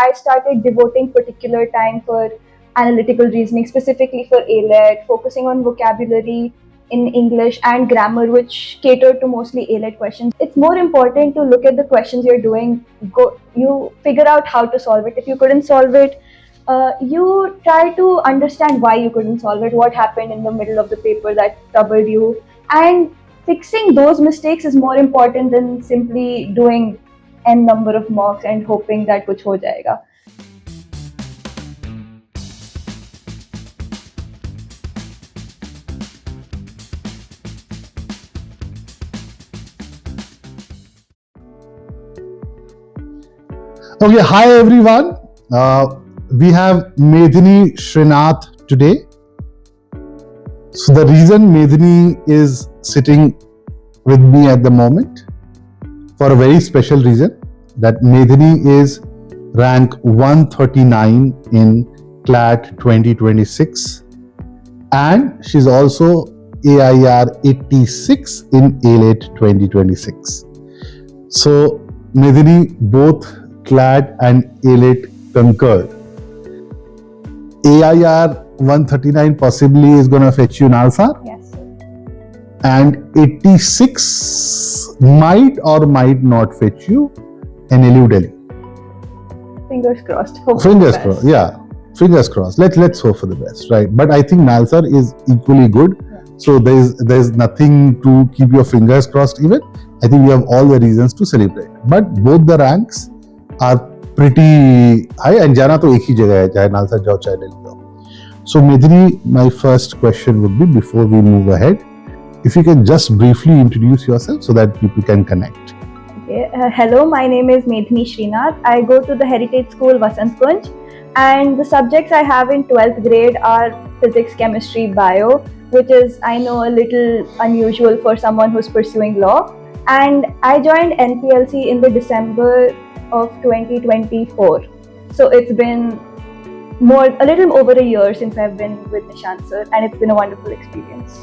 I started devoting particular time for analytical reasoning, specifically for ALET, focusing on vocabulary in English and grammar, which cater to mostly ALET questions. It's more important to look at the questions you're doing, you figure out how to solve it. If you couldn't solve it, you try to understand why you couldn't solve it, what happened in the middle of the paper that troubled you, and fixing those mistakes is more important than simply doing n number of mocks and hoping that kuch ho jayega. Okay, hi everyone. We have Medhini Srinath today. So the reason Medhini is sitting with me at the moment, for a very special reason, that Medhini is rank 139 in CLAT 2026 and she's also AIR 86 in ALET 2026. So Medhini, both CLAT and ALET concurred. AIR 139 possibly is going to fetch you NALSAR. Yes, sir. And 86 might or might not fetch you NLU Delhi. Fingers crossed. Hope Fingers for the best. crossed, yeah. Fingers crossed. Let's hope for the best, right? But I think NALSAR is equally good. Yeah. So there's nothing to keep your fingers crossed even. I think we have all the reasons to celebrate. But both the ranks are pretty high and जाना तो एक ही जगह है, चाहे NALSA जाओ चाहे दिल्ली जाओ. So Medhini, my first question would be, before we move ahead, if you can just briefly introduce yourself so that people can connect. Okay. Hello, my name is Medhini Srinath. I go to the Heritage School Vasant Kunj, and the subjects I have in 12th grade are physics, chemistry, bio, which is, I know, a little unusual for someone who's pursuing law. And I joined NPLC in the December of 2024. So it's been a little over a year since I've been with Nishant sir, and it's been a wonderful experience.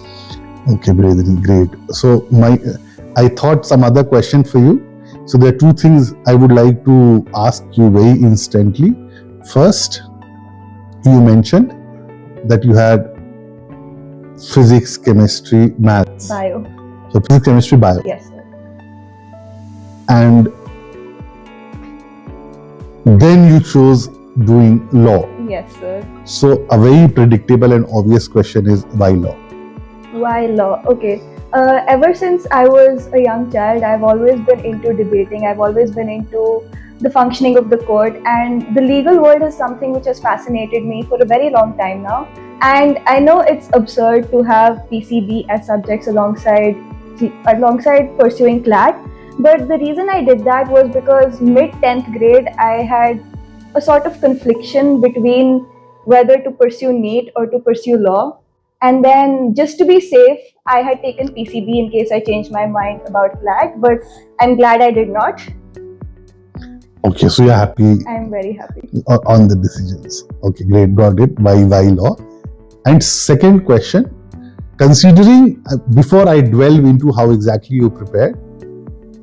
Okay, Medhini, great. So I thought some other question for you. So there are two things I would like to ask you very instantly. First, you mentioned that you had physics, chemistry, maths. Bio. So physics, chemistry, bio. Yes, sir. And then you chose doing law. Yes, sir. So a very predictable and obvious question is, why law? Why law? Okay. Ever since I was a young child, I've always been into debating. I've always been into the functioning of the court, and the legal world is something which has fascinated me for a very long time now. And I know it's absurd to have PCB as subjects alongside pursuing CLAT, but the reason I did that was because mid 10th grade I had a sort of confliction between whether to pursue NEET or to pursue law. And then, just to be safe, I had taken PCB in case I changed my mind about CLAT, but I'm glad I did not. Okay, so you're happy I'm very happy. on the decisions. Okay, great, got it. Why law? And second question, considering, before I delve into how exactly you prepared,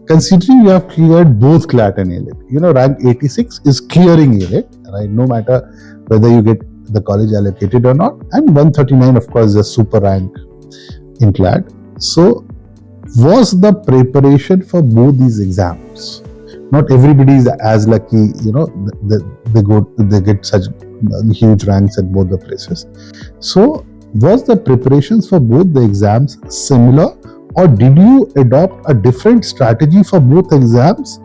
considering you have cleared both CLAT and ALET, rank 86 is clearing ALET, right? No matter whether you get the college allocated or not, and 139 of course is a super rank in CLAT. So was the preparation for both these exams, not everybody is as lucky, they get such huge ranks at both the places. So was the preparations for both the exams similar, or did you adopt a different strategy for both exams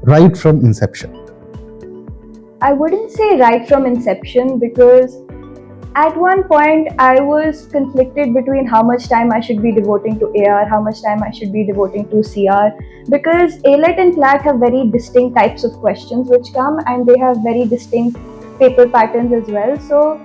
right from inception? I wouldn't say right from inception, because at one point I was conflicted between how much time I should be devoting to AR, how much time I should be devoting to CR, because ALET and CLAT have very distinct types of questions which come, and they have very distinct paper patterns as well. So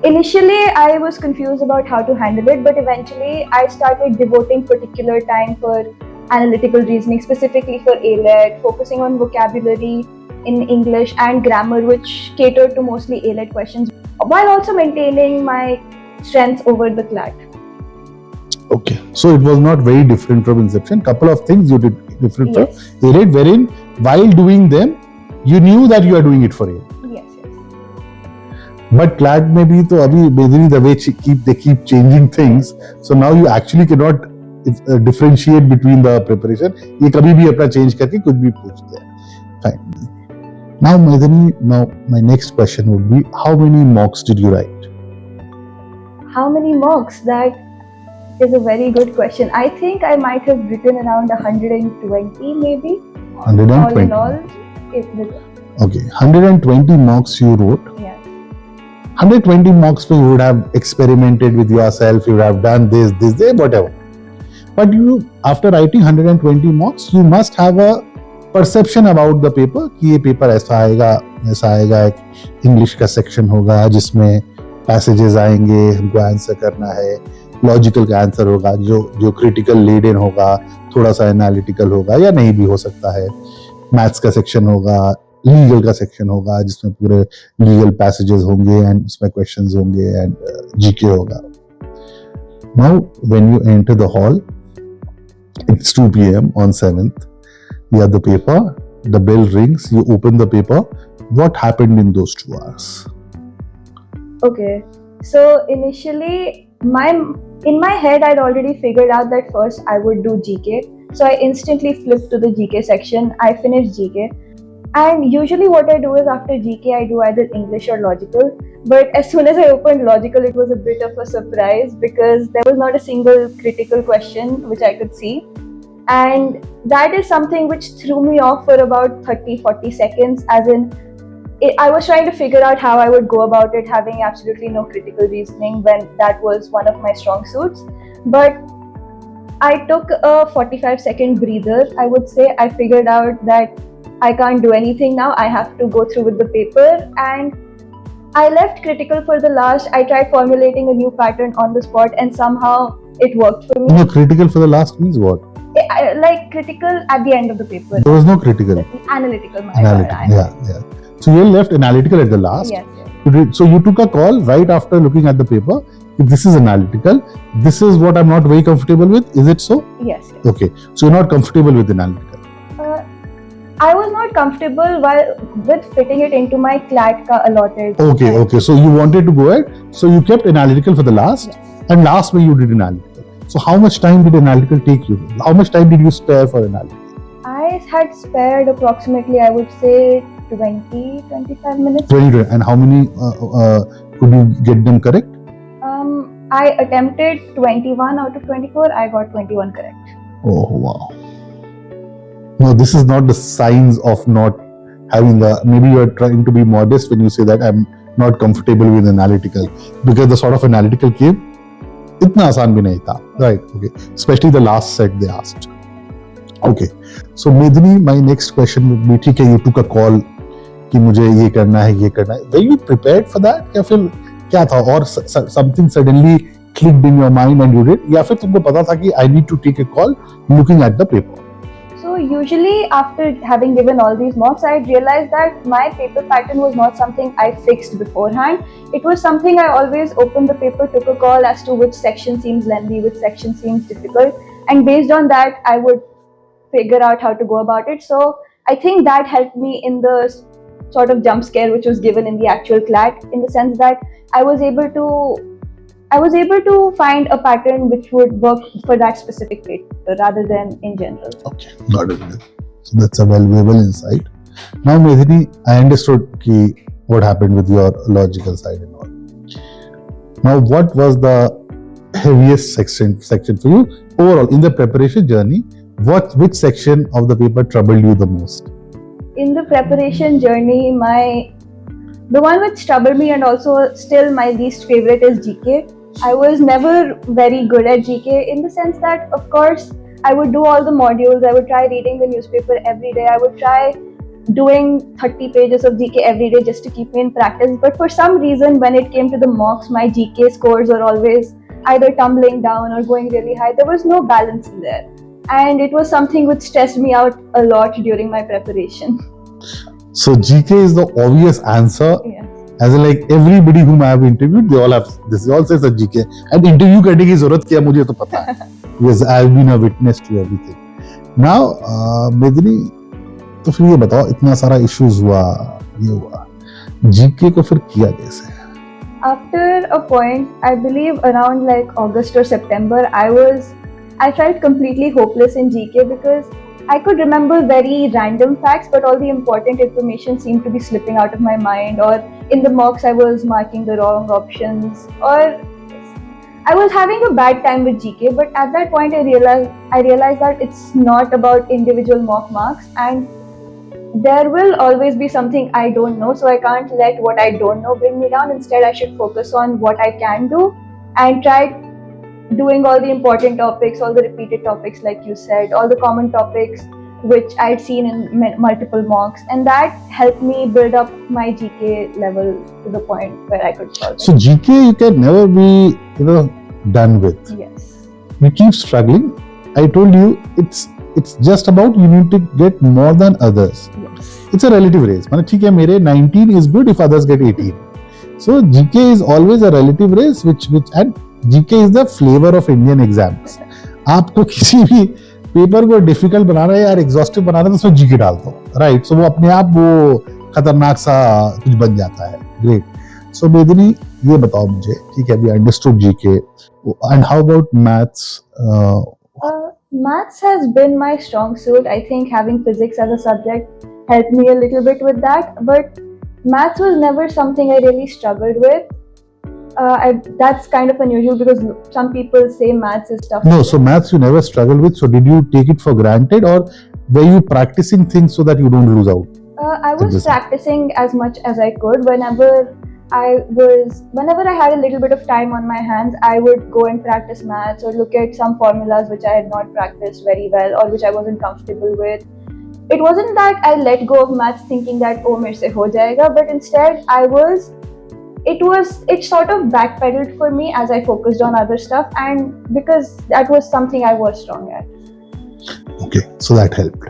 initially I was confused about how to handle it, but eventually I started devoting particular time for analytical reasoning, specifically for ALET, focusing on vocabulary in English and grammar, which cater to mostly ALET questions, while also maintaining my strengths over the CLAT. Okay, so it was not very different from inception. Couple of things you did different Yes. from ALET, wherein while doing them, You knew that you are doing it for AR. Yes, yes. But CLAT में भी तो अभी basically the way they keep changing things, so now you actually cannot differentiate between the preparation. ये कभी भी अपना change करके कुछ भी पूछते हैं. Fine. Now, Medini, my next question would be: how many mocks did you write? How many mocks? That is a very good question. I think I might have written around 120, maybe. 120. All in all, Okay, 120 mocks you wrote. yeah. 120 mocks you would have experimented with yourself, you would have done this, whatever. But you, after writing 120 mocks, you must have a perception about the paper कि ये paper ऐसा आएगा एक English का section होगा जिसमें passages आएंगे, हमको आंसर करना है, लॉजिकल का आंसर होगा, जो क्रिटिकल लेडन होगा, थोड़ा सा एनालिटिकल होगा या नहीं भी हो सकता है, मैथ्स का सेक्शन होगा, लीगल का सेक्शन होगा जिसमें पूरे लीगल पैसेजेस होंगे एंड उसमें क्वेश्चंस होंगे एंड जीके होगा. Now when you enter the hall, it's 2 p.m. on 7th, you have the paper, the bell rings, you open the paper. What happened in those 2 hours? Okay, so initially in my head I'd already figured out that first I would do GK, so I instantly flipped to the GK section. I finished GK, and usually what I do is after GK I do either English or logical, but as soon as I opened logical it was a bit of a surprise because there was not a single critical question which I could see, and that is something which threw me off for about 30-40 seconds, as in I was trying to figure out how I would go about it, having absolutely no critical reasoning when that was one of my strong suits. But I took a 45-second breather, I would say. I figured out that I can't do anything now. I have to go through with the paper, and I left critical for the last. I tried formulating a new pattern on the spot, and somehow it worked for me. No, critical for the last means what? Like critical at the end of the paper. There was no critical. Analytical. Yeah. So you left analytical at the last. Yes. So you took a call right after looking at the paper. This is analytical. This is what I'm not very comfortable with. Is it so? Yes. Okay. So you're not comfortable with analytical. I was not comfortable with fitting it into my CLAT ka allotted. Okay. So you wanted to go ahead. So you kept analytical for the last, Yes. and last way you did analytical. So how much time did analytical take you? How much time did you spare for analytical? I had spared approximately, I would say, 20-25 minutes. 20. And how many could you get them correct? I attempted 21 out of 24. I got 21 correct. Oh wow. No, this is not the signs of not having the. Maybe you are trying to be modest when you say that I'm not comfortable with analytical, because the sort of analytical came, इतना आसान भी नहीं था, right? Okay, especially the last set they asked. Okay, so Medini, my next question would be, ठीक है, you took a call कि मुझे ये करना है. Were you prepared for that? या फिर क्या था, और something suddenly clicked in your mind and you did, या फिर तुमको पता था कि I need to take a call looking at the paper? So usually after having given all these mocks, I realized that my paper pattern was not something I fixed beforehand. It was something I always opened the paper, took a call as to which section seems lengthy, which section seems difficult, and based on that I would figure out how to go about it. So I think that helped me in the sort of jump scare which was given in the actual CLAT, in the sense that I was able to find a pattern which would work for that specific paper rather than in general. Okay, got it. So that's a valuable insight. Now, Medini, I understood what happened with your logical side and all. Now, what was the heaviest section for you overall in the preparation journey? Which section of the paper troubled you the most? In the preparation journey, the one which troubled me and also still my least favorite is GK. I was never very good at GK, in the sense that, of course, I would do all the modules, I would try reading the newspaper every day, I would try doing 30 pages of GK every day just to keep me in practice. But for some reason, when it came to the mocks, my GK scores were always either tumbling down or going really high. There was no balance in there. And it was something which stressed me out a lot during my preparation. So GK is the obvious answer. Yeah. As in, like, everybody whom I have interviewed, they all have this. They all says a GK. And interview करने की ज़रूरत क्या, मुझे तो पता है. Because I have been a witness to everything. Now, Medini, तो फिर ये बताओ, इतना सारा इश्यूज हुआ, ये हुआ, जीके को फिर किया कैसे? After a point, I believe around like August or September, I felt completely hopeless in GK because I could remember very random facts, but all the important information seemed to be slipping out of my mind, or in the mocks I was marking the wrong options, or I was having a bad time with GK. But at that point, I realized that it's not about individual mock marks, and there will always be something I don't know, so I can't let what I don't know bring me down. Instead, I should focus on what I can do and try doing all the important topics, all the repeated topics, like you said, all the common topics which I'd seen in multiple mocks, and that helped me build up my GK level to the point where I could solve it. So GK you can never be, done with. Yes. You keep struggling. I told you it's just about you need to get more than others. Yes. It's a relative race. माने ठीक है, मेरे 19 is good if others get 18. So GK is always a relative race, which and GK is the flavor of Indian exams. आपको किसी भी paper को difficult बनाना है या एग्जॉस्टिव बनाना है तो उसमें जीके डाल दो, राइट? सो वो अपने आप वो खतरनाक सा कुछ बन जाता है. ग्रेट. सो मेदिनी, ये बताओ मुझे, ठीक है, we understood GK, and how about maths? Maths has been my strong suit. I think having physics as a subject helped me a little bit with that, but maths was never something I really struggled with. That's kind of unusual because some people say maths is tough. No, so maths you never struggled with. So did you take it for granted, or were you practicing things so that you don't lose out? I was practicing as much as I could. Whenever I had a little bit of time on my hands, I would go and practice maths or look at some formulas which I had not practiced very well or which I wasn't comfortable with. It wasn't that I let go of maths thinking that oh mere se ho jayega, but instead it sort of backpedaled for me as I focused on other stuff, and because that was something I was strong at. Okay, so that helped.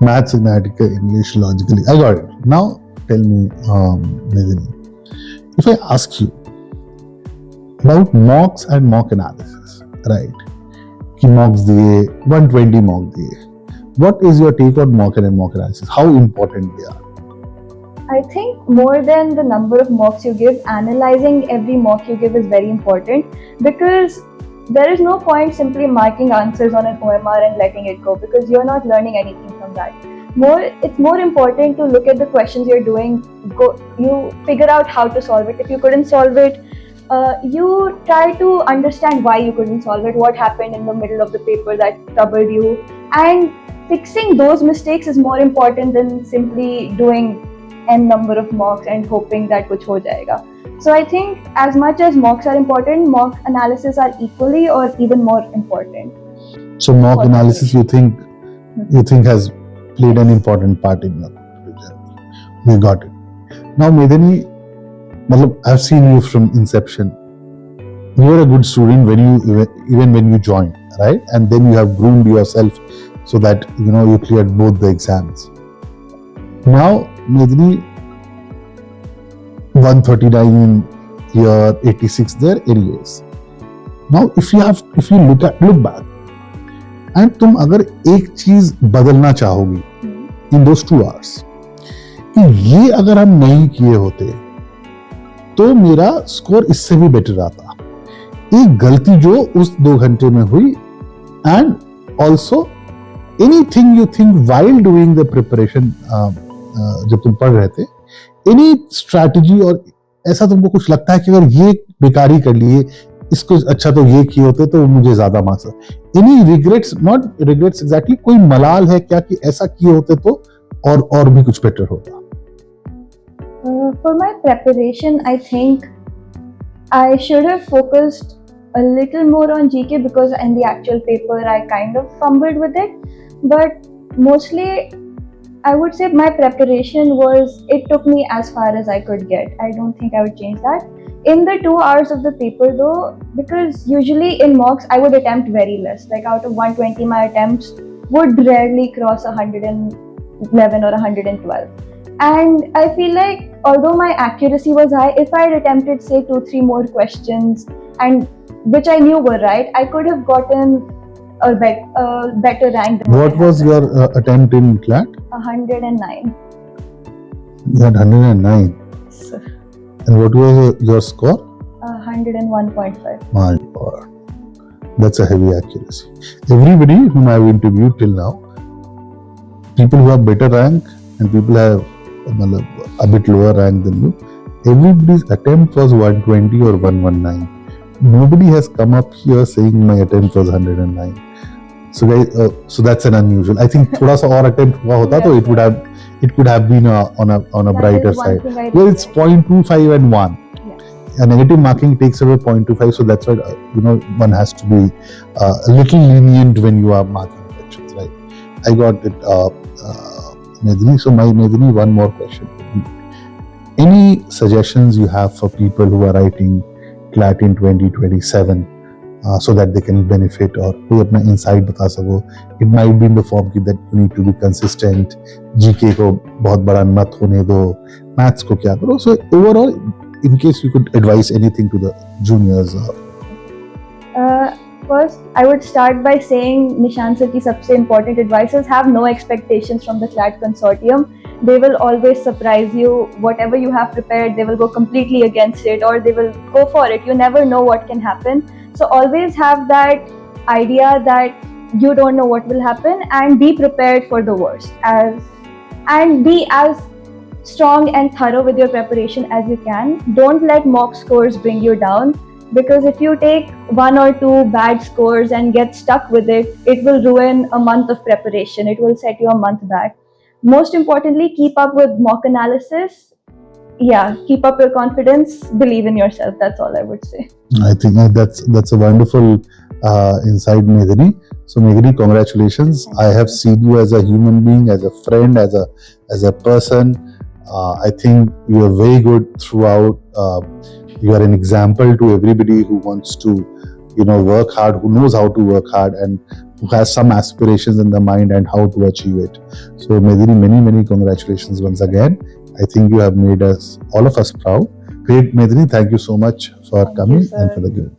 Maths, Mathematical, English, logically. I got it. Now tell me, Medini, if I ask you about mocks and mock analysis, right? Ki mocks diye, 120 mock diye. What is your take on mock and mock analysis? How important they are? I think more than the number of mocks you give, analyzing every mock you give is very important, because there is no point simply marking answers on an OMR and letting it go, because you're not learning anything from that. It's more important to look at the questions you're doing, you figure out how to solve it. If you couldn't solve it, you try to understand why you couldn't solve it, what happened in the middle of the paper that troubled you, and fixing those mistakes is more important than simply doing n number of mocks and hoping that kuch ho jayega. So I think as much as mocks are important, mock analysis are equally or even more important. So mock analysis you think has played an important part in your journey. We got it. Now Medini, I've seen you from inception. You were a good student even when you joined, right? And then you have groomed yourself so that you cleared both the exams. Now Medini, 139 here, 86 there, anyways. Now if you look back and तुम अगर एक चीज बदलना चाहोगी in those 2 hours, कि ये अगर हम नहीं किए होते तो मेरा स्कोर इससे भी बेटर आता. एक गलती जो उस 2 घंटे में हुई, and also anything you think while doing the preparation, जब तुम पढ़ रहे थे, एनी स्ट्रैटेजी, और ऐसा तुमको कुछ लगता है कि अगर ये बेकार ही कर लिए, इसको अच्छा तो ये किए होते तो मुझे ज्यादा marks. Any regrets? Not regrets exactly, कोई मलाल है क्या कि ऐसा किए होते तो और भी कुछ बेटर होता? For my preparation, I think I should have focused a little more on GK, because in the actual paper I kind of fumbled with it. But mostly I would say my preparation it took me as far as I could get. I don't think I would change that. In the 2 hours of the paper though, because usually in mocks I would attempt very less. Like out of 120, my attempts would rarely cross 111 or 112. And I feel like although my accuracy was high, if I had attempted say 2-3 more questions, and which I knew were right, I could have gotten better rank than What I was have your right now. attempt in CLAT? 109. You had 109. So, And what was your score? 101.5. My God. That's a heavy accuracy. Everybody whom I've interviewed till now, people who have better rank and people who have a bit lower rank than you, everybody's attempt was 120 or 119. Nobody has come up here saying my attempt was 109. So guys, so that's an unusual. I think thoda sa aur attempt hua hota to it could have been on a That brighter is one side. thing I Well, it's regret. 0.25 and 1. Yes. A negative marking takes away 0.25, so that's why one has to be a little lenient when you are marking questions, right? I got it, Medini. So my Medini, one more question. Any suggestions you have for people who are writing CLAT in 2027 so that they can benefit, or कोई अपना insight बता सको? It might be in the form that you need to be consistent, GK को बहुत बड़ा मत होने दो, maths को क्या करो? So overall, in case you could advise anything to the juniors. First, I would start by saying Nishan sir ki sabse important advice is have no expectations from the CLAT consortium. They will always surprise you. Whatever you have prepared, they will go completely against it, or they will go for it. You never know what can happen. So always have that idea that you don't know what will happen, and be prepared for the worst. And be as strong and thorough with your preparation as you can. Don't let mock scores bring you down, because if you take 1 or 2 bad scores and get stuck with it, it will ruin a month of preparation. It will set you a month back. Most importantly, keep up with mock analysis. Yeah, keep up your confidence, believe in yourself. That's all I would say. I think that's a wonderful insight, Medini. So Medini, congratulations. I have seen you as a human being, as a friend, as a person. I think you are very good throughout. You are an example to everybody who wants to, work hard, who knows how to work hard, and who has some aspirations in the mind and how to achieve it. So Medini, many congratulations once again. I think you have made all of us proud. Great, Medini. Thank you so much for Thank you, coming sir. and for the good.